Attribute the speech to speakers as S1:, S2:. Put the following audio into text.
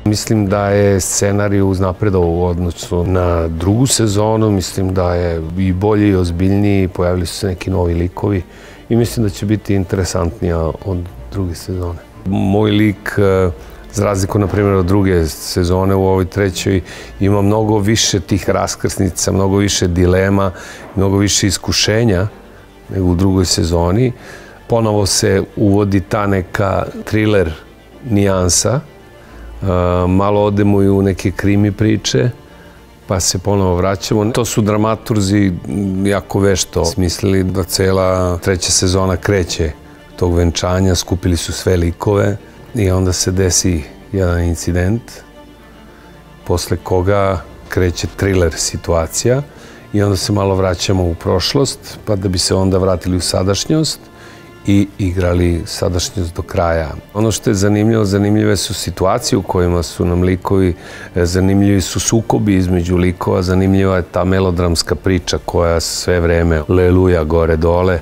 S1: Mislim da je scenarij uznapredovao u odnosu na drugu sezonu, mislim da je i bolji i ozbiljniji, pojavili su se neki novi likovi i mislim da će biti interesantnija od druge sezone. Moj lik, za razliku, na primjer, od druge sezone, u ovoj trećoj ima mnogo više tih raskrsnica, mnogo više dilema, mnogo više iskušenja nego u drugoj sezoni. Ponovo se uvodi ta neka thriller nijansa, malo odemo i u neke krimi priče, pa se ponovo vraćamo. To su dramaturzi jako vešto smislili da cela treća sezona kreće tog venčanja, skupili su sve likove i onda se desi jedan incident, posle koga kreće thriller situacija i onda se malo vraćamo u prošlost, pa da bi se onda vratili u sadašnjost i igrali sadašnjost do kraja. Ono što je zanimljivo, zanimljive su situacije u kojima su nam likovi, zanimljivi su sukobi između likova, zanimljiva je ta melodramska priča koja sve vreme leluja gore-dole.